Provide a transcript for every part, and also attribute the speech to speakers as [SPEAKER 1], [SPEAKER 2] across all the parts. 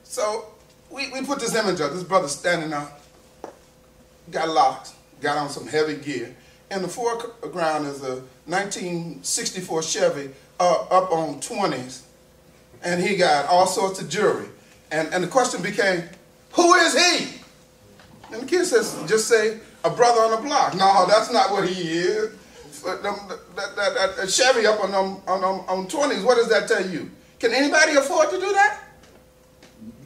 [SPEAKER 1] So we put this image up. This brother standing out, got locks, got on some heavy gear. In the foreground is a 1964 Chevy up on 20s, and he got all sorts of jewelry. And the question became, who is he? And the kid says, just say, a brother on the block. No, that's not what he is. That Chevy up on 20s, what does that tell you? Can anybody afford to do that?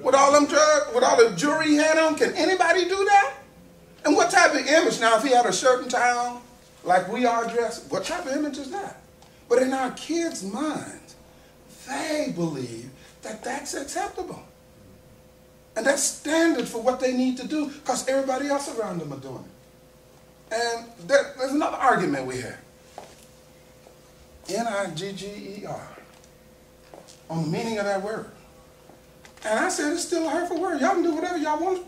[SPEAKER 1] With all them drugs, with all the jewelry he had on, can anybody do that? And what type of image? Now, if he had a shirt and tie on, like we are dressed, what type of image is that? But in our kids' minds, they believe that that's acceptable. And that's standard for what they need to do because everybody else around them are doing it. And there's another argument we have. N-I-G-G-E-R. On the meaning of that word. And I said, it's still a hurtful word. Y'all can do whatever y'all want.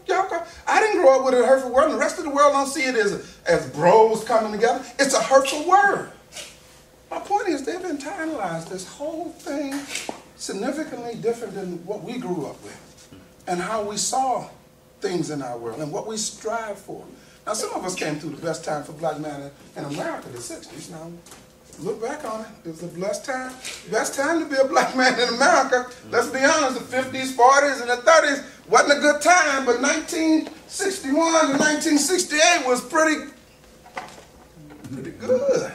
[SPEAKER 1] I didn't grow up with a hurtful word, and the rest of the world don't see it as bros coming together. It's a hurtful word. My point is, they've internalized this whole thing significantly different than what we grew up with and how we saw things in our world and what we strive for. Now, some of us came through the best time for black men in America, the 60s. Now, look back on it. It was a blessed time. Best time to be a black man in America. Let's be honest, the 50s, 40s, and the 30s wasn't a good time, but 1961 to 1968 was pretty good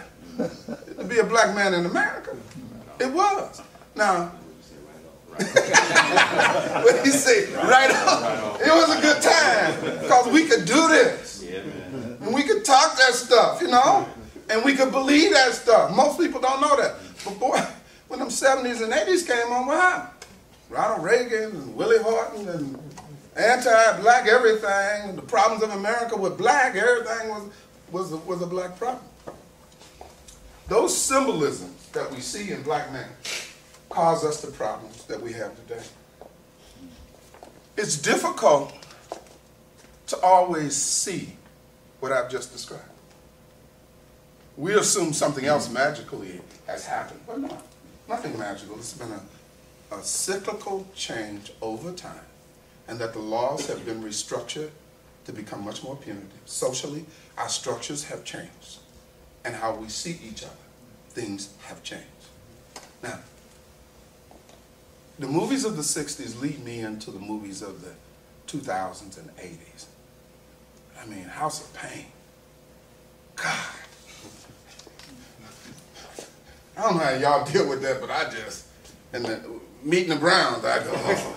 [SPEAKER 1] to be a black man in America. It was. Now, what did he say? Right on. It was a good time because we could do this. And we could talk that stuff, you know? And we could believe that stuff. Most people don't know that. But boy, when them 70s and 80s came on, wow. Ronald Reagan and Willie Horton and anti-black everything, and the problems of America with black, everything was a black problem. Those symbolisms that we see in black men cause us the problems that we have today. It's difficult to always see what I've just described. We assume something else magically has happened, but no, nothing magical. It's been a cyclical change over time, and that the laws have been restructured to become much more punitive. Socially, our structures have changed, and how we see each other, things have changed. Now, the movies of the 60s lead me into the movies of the 2000s and 80s. I mean, House of Pain. God. I don't know how y'all deal with that, but I just, and Meeting the Browns, I go, oh.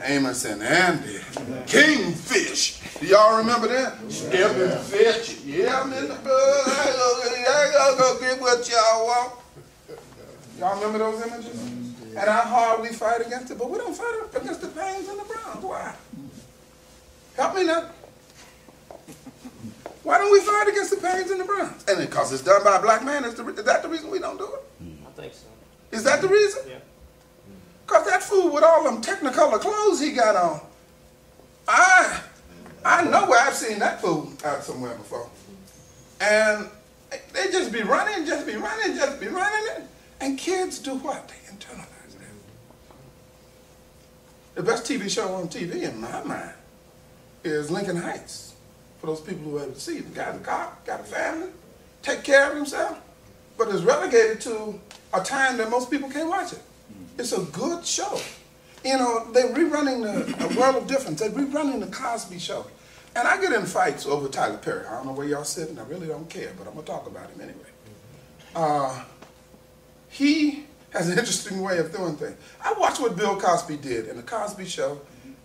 [SPEAKER 1] Amos and Andy, Kingfish. Do y'all remember that? Stepping fish, yeah, I'm in the blood, I go get what y'all want. Y'all remember those images? And how hard we fight against it, but we don't fight against the Pains and the Browns. Why? Help me now. Why don't we fight against the Pains and the Browns? And because it's done by a black man, is that the reason we don't do it?
[SPEAKER 2] I think so.
[SPEAKER 1] Is that the reason?
[SPEAKER 2] Yeah.
[SPEAKER 1] Because that fool with all them Technicolor clothes he got on, I know where I've seen that fool out somewhere before. And they just be running, and kids do what? They internalize that. The best TV show on TV in my mind is Lincoln Heights. For those people who are able to see it. The guy's a cop, got a family, take care of himself, but it's relegated to a time that most people can't watch it. It's a good show. You know, they're rerunning the World of Difference. They're rerunning the Cosby Show. And I get in fights over Tyler Perry. I don't know where y'all sitting. I really don't care, but I'm going to talk about him anyway. He has an interesting way of doing things. I watched what Bill Cosby did in the Cosby Show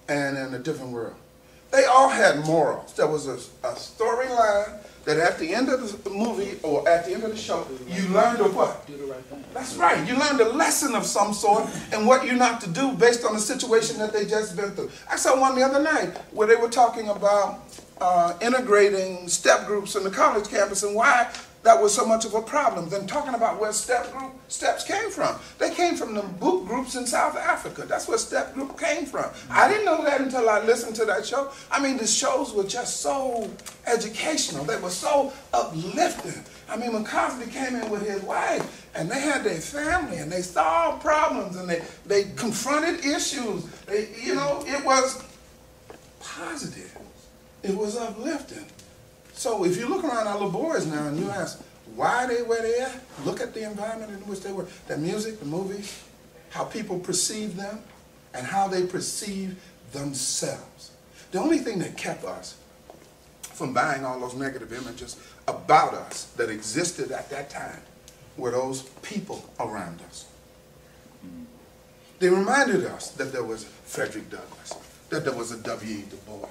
[SPEAKER 1] and in A Different World. They all had morals. There was a storyline that at the end of the movie or at the end of the show, you learned a what?
[SPEAKER 2] Do the right thing.
[SPEAKER 1] That's right. You learned a lesson of some sort and what you're not to do based on the situation that they just been through. I saw one the other night where they were talking about integrating step groups in the college campus and why that was so much of a problem than talking about where steps came from. They came from the boot groups in South Africa. That's where step group came from. I didn't know that until I listened to that show. I mean, the shows were just so educational. They were so uplifting. I mean, when Cosby came in with his wife, and they had their family, and they solved problems, and they confronted issues. It was positive. It was uplifting. So if you look around our little boys now and you ask why they where they at, look at the environment in which they were, the music, the movies, how people perceive them, and how they perceive themselves. The only thing that kept us from buying all those negative images about us that existed at that time were those people around us. They reminded us that there was Frederick Douglass, that there was a W.E. Du Bois.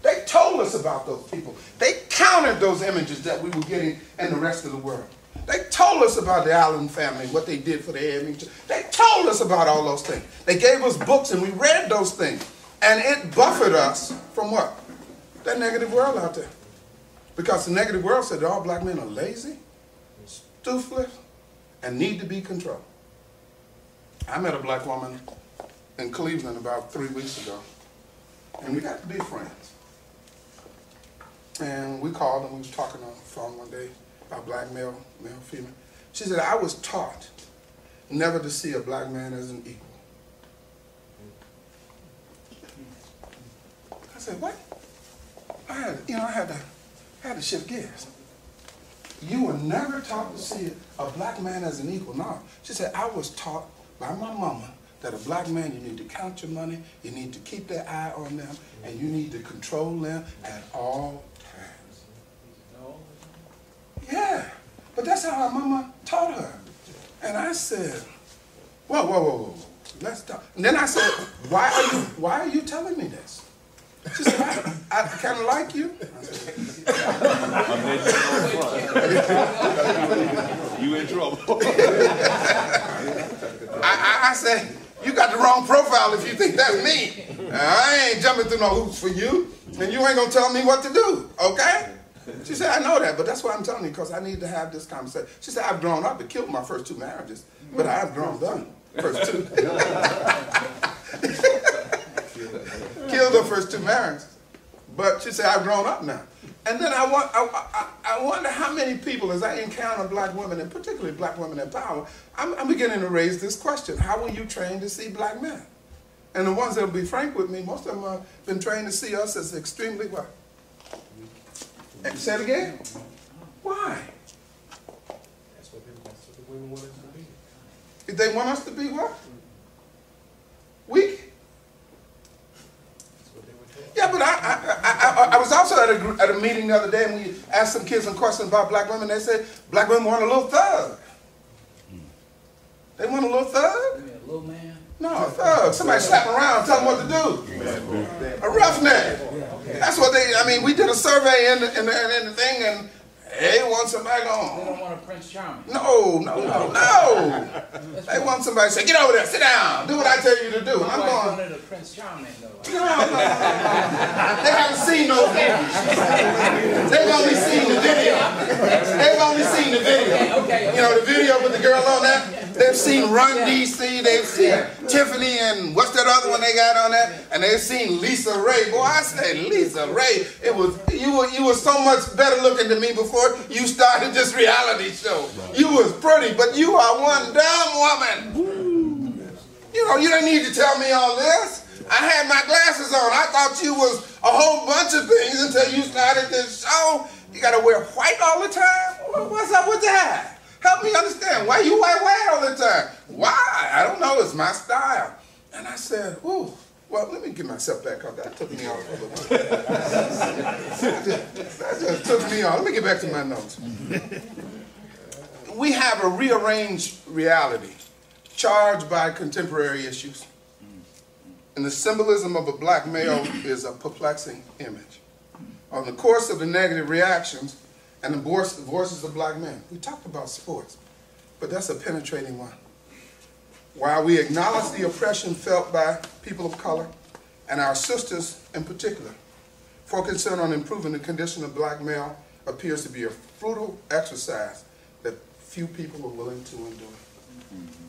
[SPEAKER 1] They told us about those people. They countered those images that we were getting in the rest of the world. They told us about the Allen family, what they did for the AME Church. They told us about all those things. They gave us books and we read those things. And it buffered us from what? That negative world out there. Because the negative world said that all black men are lazy, toothless, and need to be controlled. I met a black woman in Cleveland about 3 weeks ago. And we got to be friends. And we called and we was talking on the phone one day about black male, female. She said, I was taught never to see a black man as an equal. I said, what? I had to shift gears. You were never taught to see a black man as an equal. No. She said, I was taught by my mama that a black man, you need to count your money, you need to keep their eye on them, and you need to control them at all times. Yeah, but that's how our mama taught her. And I said, whoa, let's talk. And then I said, why are you telling me this? She said, I kind of like you. I said,
[SPEAKER 2] you in trouble.
[SPEAKER 1] I said, you got the wrong profile if you think that's me. I ain't jumping through no hoops for you, and you ain't going to tell me what to do, okay? She said, I know that, but that's why I'm telling you, because I need to have this conversation. She said, I've grown up. It killed my first 2 marriages, but I've grown up. First 2. Killed her first 2 marriages. But she said, I've grown up now. And then I wonder how many people, as I encounter black women, and particularly black women in power, I'm beginning to raise this question. How were you trained to see black men? And the ones that will be frank with me, most of them have been trained to see us as extremely what? And say it again? Why?
[SPEAKER 3] That's what the women want us to be.
[SPEAKER 1] If they want us to be what? Weak? Yeah, but I was also at a meeting the other day, and we asked some kids some questions about black women. They said black women want a little thug. They want a little thug?
[SPEAKER 4] A little man?
[SPEAKER 1] No, a thug. Somebody slap them around, tell them what to do. A roughneck. That's what we did a survey in the thing, and they want somebody on.
[SPEAKER 4] They don't want a Prince Charming.
[SPEAKER 1] No. They want somebody to say, get over there, sit down, do what I tell you to do. And I'm going,
[SPEAKER 4] wanted a Prince Charming, though.
[SPEAKER 1] No. They haven't seen those movies. They've only seen the video. They've only seen the video.
[SPEAKER 4] Okay.
[SPEAKER 1] You know, the video with the girl on that? They've seen Run DC, they've seen Tiffany, and what's that other one they got on that? And they've seen Lisa Ray. Boy, I say Lisa Ray, you were so much better looking to me before you started this reality show. You was pretty, but you are one dumb woman. You know, you don't need to tell me all this. I had my glasses on. I thought you was a whole bunch of things until you started this show. You got to wear white all the time? What's up with that? Help me understand. Why you wear white all the time? Why? I don't know. It's my style. And I said, ooh, well, let me get myself back up. That took me off a little bit. That just took me off. Let me get back to my notes. We have a rearranged reality charged by contemporary issues. And the symbolism of a black male is a perplexing image. On the course of the negative reactions and the voices of black men, we talked about sports, but that's a penetrating one. While we acknowledge the oppression felt by people of color, and our sisters in particular, for concern on improving the condition of black male appears to be a fruitful exercise that few people are willing to endure.